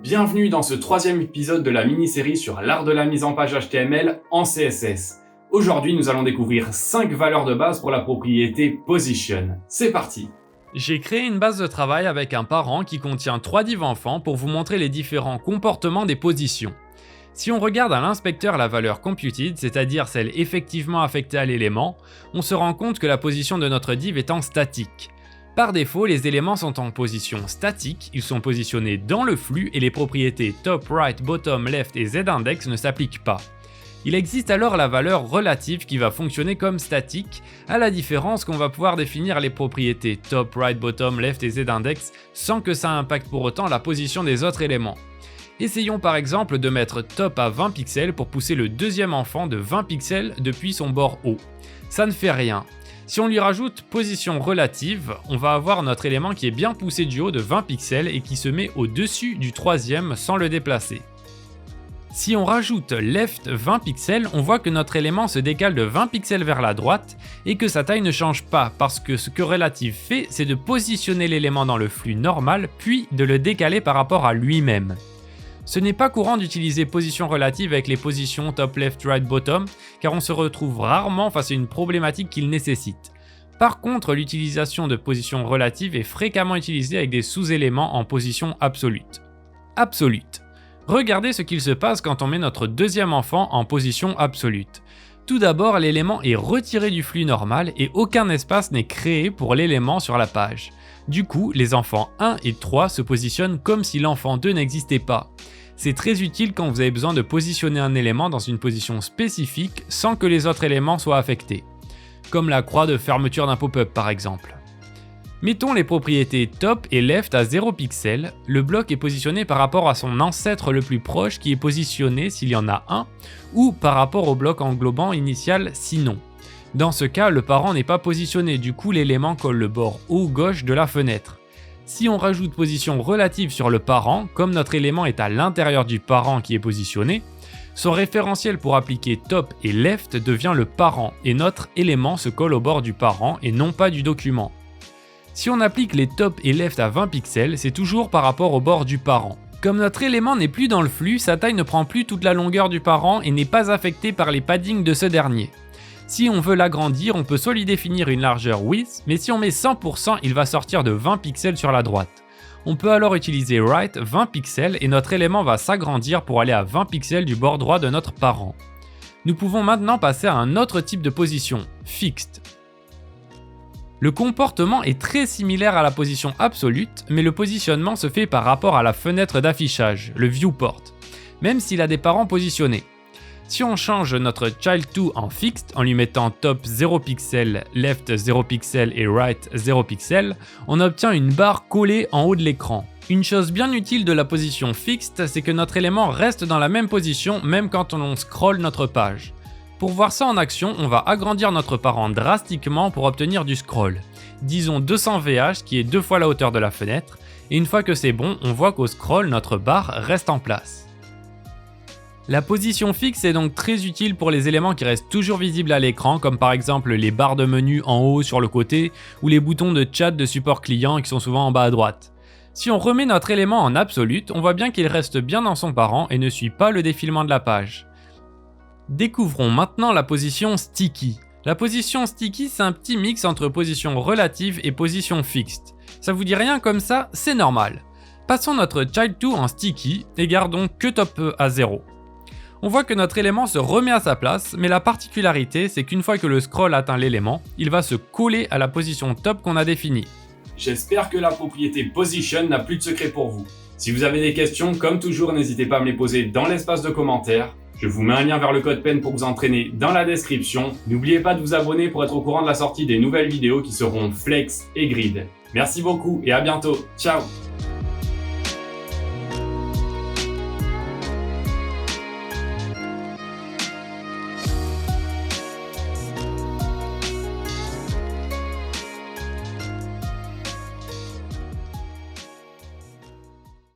Bienvenue dans ce troisième épisode de la mini-série sur l'art de la mise en page HTML en CSS. Aujourd'hui, nous allons découvrir 5 valeurs de base pour la propriété Position. C'est parti! J'ai créé une base de travail avec un parent qui contient 3 divs enfants pour vous montrer les différents comportements des positions. Si on regarde à l'inspecteur la valeur computed, c'est-à-dire celle effectivement affectée à l'élément, on se rend compte que la position de notre div est en statique. Par défaut, les éléments sont en position statique, ils sont positionnés dans le flux et les propriétés top, right, bottom, left et z-index ne s'appliquent pas. Il existe alors la valeur relative qui va fonctionner comme statique, à la différence qu'on va pouvoir définir les propriétés top, right, bottom, left et z-index sans que ça impacte pour autant la position des autres éléments. Essayons par exemple de mettre top à 20 pixels pour pousser le deuxième enfant de 20 pixels depuis son bord haut. Ça ne fait rien. Si on lui rajoute position relative, on va avoir notre élément qui est bien poussé du haut de 20 pixels et qui se met au-dessus du troisième sans le déplacer. Si on rajoute left 20 pixels, on voit que notre élément se décale de 20 pixels vers la droite et que sa taille ne change pas parce que ce que relative fait, c'est de positionner l'élément dans le flux normal puis de le décaler par rapport à lui-même. Ce n'est pas courant d'utiliser position relative avec les positions top, left, right, bottom, car on se retrouve rarement face à une problématique qu'il nécessite. Par contre, l'utilisation de position relative est fréquemment utilisée avec des sous-éléments en position absolute. Absolute. Regardez ce qu'il se passe quand on met notre deuxième enfant en position absolute. Tout d'abord, l'élément est retiré du flux normal et aucun espace n'est créé pour l'élément sur la page. Du coup, les enfants 1 et 3 se positionnent comme si l'enfant 2 n'existait pas. C'est très utile quand vous avez besoin de positionner un élément dans une position spécifique sans que les autres éléments soient affectés. Comme la croix de fermeture d'un pop-up par exemple. Mettons les propriétés top et left à 0 pixels, le bloc est positionné par rapport à son ancêtre le plus proche qui est positionné s'il y en a un, ou par rapport au bloc englobant initial sinon. Dans ce cas, le parent n'est pas positionné, du coup l'élément colle le bord haut gauche de la fenêtre. Si on rajoute position relative sur le parent, comme notre élément est à l'intérieur du parent qui est positionné, son référentiel pour appliquer top et left devient le parent et notre élément se colle au bord du parent et non pas du document. Si on applique les top et left à 20 pixels, c'est toujours par rapport au bord du parent. Comme notre élément n'est plus dans le flux, sa taille ne prend plus toute la longueur du parent et n'est pas affectée par les paddings de ce dernier. Si on veut l'agrandir, on peut soit lui définir une largeur width, mais si on met 100%, il va sortir de 20 pixels sur la droite. On peut alors utiliser right 20 pixels et notre élément va s'agrandir pour aller à 20 pixels du bord droit de notre parent. Nous pouvons maintenant passer à un autre type de position, fixed. Le comportement est très similaire à la position absolute, mais le positionnement se fait par rapport à la fenêtre d'affichage, le viewport, même s'il a des parents positionnés. Si on change notre child2 en fixed en lui mettant top 0 pixel, left 0 pixel et right 0 pixel, on obtient une barre collée en haut de l'écran. Une chose bien utile de la position fixed, c'est que notre élément reste dans la même position même quand on scrolle notre page. Pour voir ça en action, on va agrandir notre parent drastiquement pour obtenir du scroll. Disons 200 VH qui est 2 fois la hauteur de la fenêtre, et une fois que c'est bon, on voit qu'au scroll, notre barre reste en place. La position fixe est donc très utile pour les éléments qui restent toujours visibles à l'écran, comme par exemple les barres de menu en haut sur le côté, ou les boutons de chat de support client qui sont souvent en bas à droite. Si on remet notre élément en absolute, on voit bien qu'il reste bien dans son parent et ne suit pas le défilement de la page. Découvrons maintenant la position sticky. La position sticky, c'est un petit mix entre position relative et position fixed. Ça vous dit rien comme ça? C'est normal. Passons notre child2 en sticky et gardons que top à 0. On voit que notre élément se remet à sa place, mais la particularité, c'est qu'une fois que le scroll atteint l'élément, il va se coller à la position top qu'on a définie. J'espère que la propriété Position n'a plus de secret pour vous. Si vous avez des questions, comme toujours, n'hésitez pas à me les poser dans l'espace de commentaires. Je vous mets un lien vers le code PEN pour vous entraîner dans la description. N'oubliez pas de vous abonner pour être au courant de la sortie des nouvelles vidéos qui seront flex et grid. Merci beaucoup et à bientôt. Ciao!